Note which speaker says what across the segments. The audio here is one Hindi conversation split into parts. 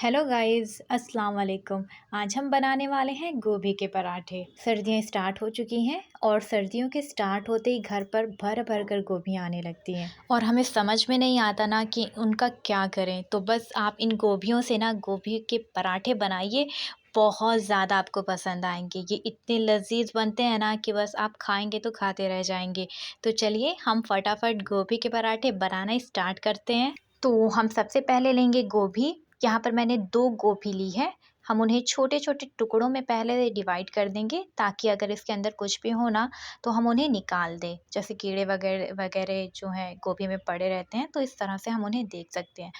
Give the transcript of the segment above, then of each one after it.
Speaker 1: हेलो गाइस, अस्सलाम वालेकुम। आज हम बनाने वाले हैं गोभी के पराठे। सर्दियां स्टार्ट हो चुकी हैं और सर्दियों के स्टार्ट होते ही घर पर भर भर कर गोभी आने लगती हैं और हमें समझ में नहीं आता ना कि उनका क्या करें। तो बस आप इन गोभियों से ना गोभी के पराठे बनाइए, बहुत ज़्यादा आपको पसंद आएंगे। ये इतने लजीज बनते हैं ना कि बस आप खाएंगे तो खाते रह जाएंगे। तो चलिए हम फटाफट गोभी के पराठे बनाना स्टार्ट करते हैं। तो हम सबसे पहले लेंगे गोभी। यहाँ पर मैंने 2 गोभी ली है। हम उन्हें छोटे-छोटे टुकड़ों में पहले डिवाइड कर देंगे ताकि अगर इसके अंदर कुछ भी हो ना तो हम उन्हें निकाल दें। जैसे कीड़े वगैरह वगैरह जो हैं गोभी में पड़े रहते हैं, तो इस तरह से हम उन्हें देख सकते हैं।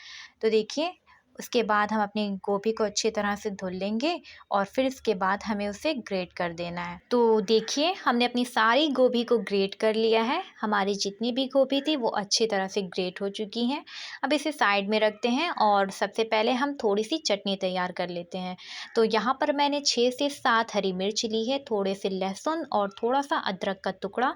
Speaker 1: तो देखिए, उसके बाद हम अपनी गोभी को अच्छी तरह से धुल लेंगे और फिर इसके बाद हमें उसे ग्रेट कर देना है। तो देखिए, हमने अपनी सारी गोभी को ग्रेट कर लिया है। हमारी जितनी भी गोभी थी वो अच्छी तरह से ग्रेट हो चुकी हैं। अब इसे साइड में रखते हैं और सबसे पहले हम थोड़ी-सी चटनी तैयार कर लेते हैं। तो यहाँ पर मैंने 6 से 7 हरी मिर्च ली है, थोड़े से लहसुन और थोड़ा-सा अदरक का टुकड़ा।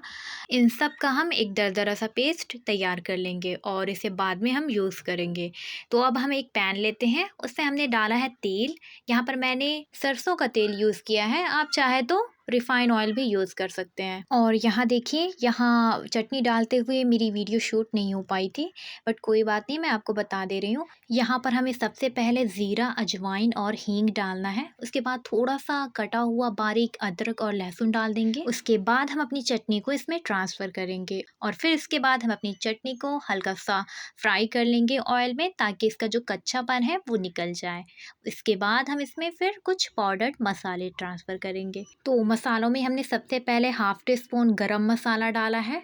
Speaker 1: इन सब का हम एक दरदरा सा पेस्ट तैयार कर लेंगे और इसे बाद में हम यूज़ करेंगे। तो अब हम एक पैन लेते हैं, उसमें हमने डाला है तेल। यहाँ पर मैंने सरसों का तेल यूज़ किया है, आप चाहे तो रिफ़ाइन ऑयल भी यूज़ कर सकते हैं। और यहाँ देखिए, यहाँ चटनी डालते हुए मेरी वीडियो शूट नहीं हो पाई थी, बट कोई बात नहीं, मैं आपको बता दे रही हूँ। यहाँ पर हमें सबसे पहले ज़ीरा, अजवाइन और हींग डालना है। उसके बाद थोड़ा-सा कटा हुआ बारीक अदरक और लहसुन डाल देंगे। उसके बाद हम अपनी चटनी को इसमें ट्रांसफ़र करेंगे और फिर इसके बाद हम अपनी चटनी को हल्का-सा फ्राई कर लेंगे ऑयल में ताकि इसका जो कच्चापन है वो निकल जाए। इसके बाद हम इसमें फिर कुछ पाउडर्ड मसाले ट्रांसफ़र करेंगे। तो मसालों में हमने सबसे पहले हाफ़ टी स्पून गरम मसाला डाला है।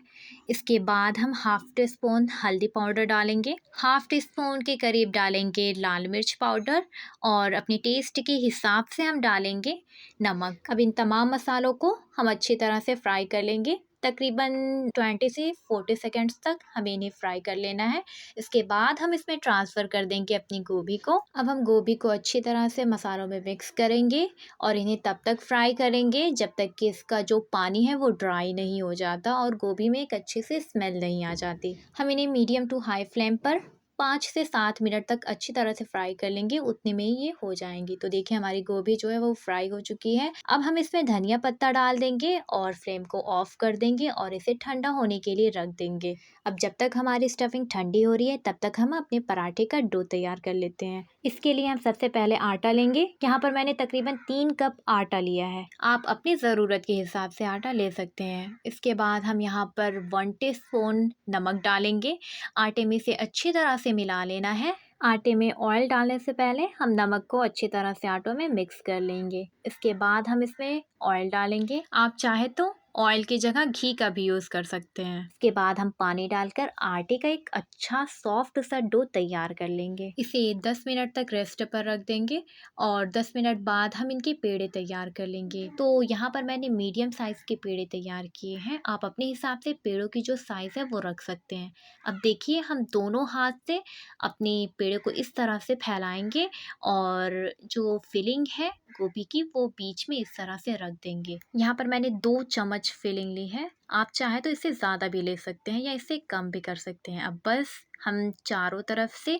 Speaker 1: इसके बाद हम हाफ़ टी स्पून हल्दी पाउडर डालेंगे। हाफ़ टी स्पून के करीब डालेंगे लाल मिर्च पाउडर और अपने टेस्ट के हिसाब से हम डालेंगे नमक। अब इन तमाम मसालों को हम अच्छी तरह से फ्राई कर लेंगे। तकरीबन 20 से 40 सेकंड्स तक हमें इन्हें फ्राई कर लेना है। इसके बाद हम इसमें ट्रांसफ़र कर देंगे अपनी गोभी को। अब हम गोभी को अच्छी तरह से मसालों में मिक्स करेंगे और इन्हें तब तक फ्राई करेंगे जब तक कि इसका जो पानी है वो ड्राई नहीं हो जाता और गोभी में एक अच्छे से स्मेल नहीं आ जाती। हम इन्हें मीडियम टू हाई फ्लेम पर 5 से 7 मिनट तक अच्छी तरह से फ्राई कर लेंगे, उतने में ही ये हो जाएंगी। तो देखिए, हमारी गोभी जो है वो फ्राई हो चुकी है। अब हम इसमें धनिया पत्ता डाल देंगे और फ्लेम को ऑफ कर देंगे और इसे ठंडा होने के लिए रख देंगे। अब जब तक हमारी स्टफिंग ठंडी हो रही है तब तक हम अपने पराठे का डो तैयार कर लेते हैं। इसके लिए हम सबसे पहले आटा लेंगे। यहाँ पर मैंने तकरीबन 3 कप आटा लिया है। आप अपनी ज़रूरत के हिसाब से आटा ले सकते हैं। इसके बाद हम यहाँ पर 1 टीस्पून नमक डालेंगे। आटे में इसे अच्छी तरह से मिला लेना है। आटे में ऑयल डालने से पहले हम नमक को अच्छी तरह से आटों में मिक्स कर लेंगे। इसके बाद हम इसमें ऑयल डालेंगे। आप चाहे तो ऑयल की जगह घी का भी यूज़ कर सकते हैं। इसके बाद हम पानी डालकर आटे का एक अच्छा सॉफ्ट सा डो तैयार कर लेंगे। इसे 10 मिनट तक रेस्ट पर रख देंगे और 10 मिनट बाद हम इनके पेड़े तैयार कर लेंगे। तो यहाँ पर मैंने मीडियम साइज़ के पेड़े तैयार किए हैं। आप अपने हिसाब से पेड़ों की जो साइज़ है वो रख सकते हैं। अब देखिए, हम दोनों हाथ से अपने पेड़े को इस तरह से फैलाएंगे और जो फिलिंग है गोभी की वो बीच में इस तरह से रख देंगे। यहाँ पर मैंने 2 चम्मच फिलिंग ली है। आप चाहे तो इससे ज़्यादा भी ले सकते हैं या इससे कम भी कर सकते हैं। अब बस हम चारों तरफ से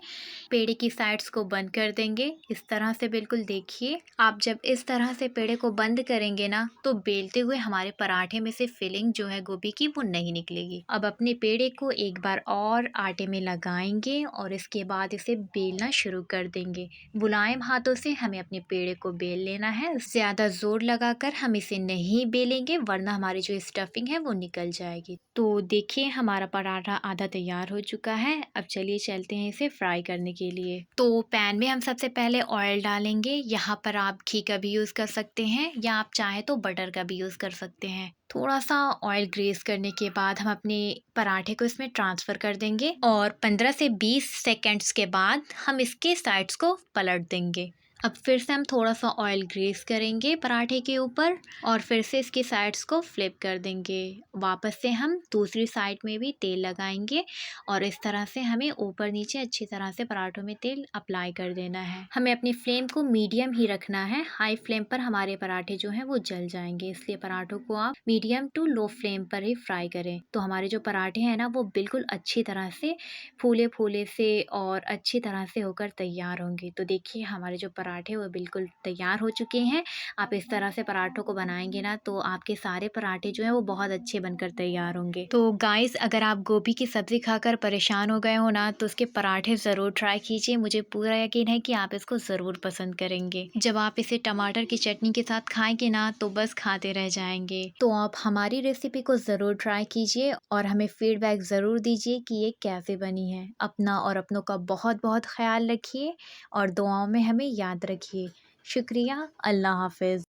Speaker 1: पेड़े की साइड्स को बंद कर देंगे इस तरह से। बिल्कुल देखिए, आप जब इस तरह से पेड़े को बंद करेंगे ना तो बेलते हुए हमारे पराठे में से फिलिंग जो है गोभी की वो नहीं निकलेगी। अब अपने पेड़े को एक बार और आटे में लगाएंगे और इसके बाद इसे बेलना शुरू कर देंगे। मुलायम हाथों से हमें अपने पेड़े को बेल लेना है। ज़्यादा जोर लगाकर हम इसे नहीं बेलेंगे वरना हमारी जो स्टफिंग है वो निकल जाएगी। तो देखिए, हमारा पराठा आधा तैयार हो चुका है। अब चलिए चलते हैं इसे फ्राई करने के लिए। तो पैन में हम सबसे पहले ऑयल डालेंगे। यहाँ पर आप घी का भी यूज़ कर सकते हैं या आप चाहे तो बटर का भी यूज़ कर सकते हैं। थोड़ा सा ऑयल ग्रीस करने के बाद हम अपने पराठे को इसमें ट्रांसफ़र कर देंगे और 15 से 20 सेकंड्स के बाद हम इसके साइड्स को पलट देंगे। अब फिर से हम थोड़ा सा ऑयल ग्रीस करेंगे पराठे के ऊपर और फिर से इसकी साइड्स को फ्लिप कर देंगे। वापस से हम दूसरी साइड में भी तेल लगाएंगे और इस तरह से हमें ऊपर नीचे अच्छी तरह से पराठों में तेल अप्लाई कर देना है। हमें अपनी फ्लेम को मीडियम ही रखना है, हाई फ्लेम पर हमारे पराठे जो हैं वो जल जाएंगे, इसलिए पराठों को आप मीडियम टू लो फ्लेम पर ही फ्राई करें। तो हमारे जो पराठे हैं ना वो बिल्कुल अच्छी तरह से फूले फूले से और अच्छी तरह से होकर तैयार होंगे। तो देखिए हमारे जो पराठे वो बिल्कुल तैयार हो चुके हैं। आप इस तरह से पराठों को बनाएंगे ना तो आपके सारे पराठे जो हैं वो बहुत अच्छे बनकर तैयार होंगे। तो गाइस, अगर आप गोभी की सब्ज़ी खाकर परेशान हो गए हो ना तो उसके पराठे ज़रूर ट्राई कीजिए। मुझे पूरा यकीन है कि आप इसको ज़रूर पसंद करेंगे। जब आप इसे टमाटर की चटनी के साथ खाएंगे ना तो बस खाते रह जाएंगे। तो आप हमारी रेसिपी को ज़रूर ट्राई कीजिए और हमें फीडबैक ज़रूर दीजिए कि ये कैसे बनी है। अपना और अपनों का बहुत बहुत ख्याल रखिए और दुआओं में हमें याद रखिए। शुक्रिया। अल्लाह हाफ़िज़।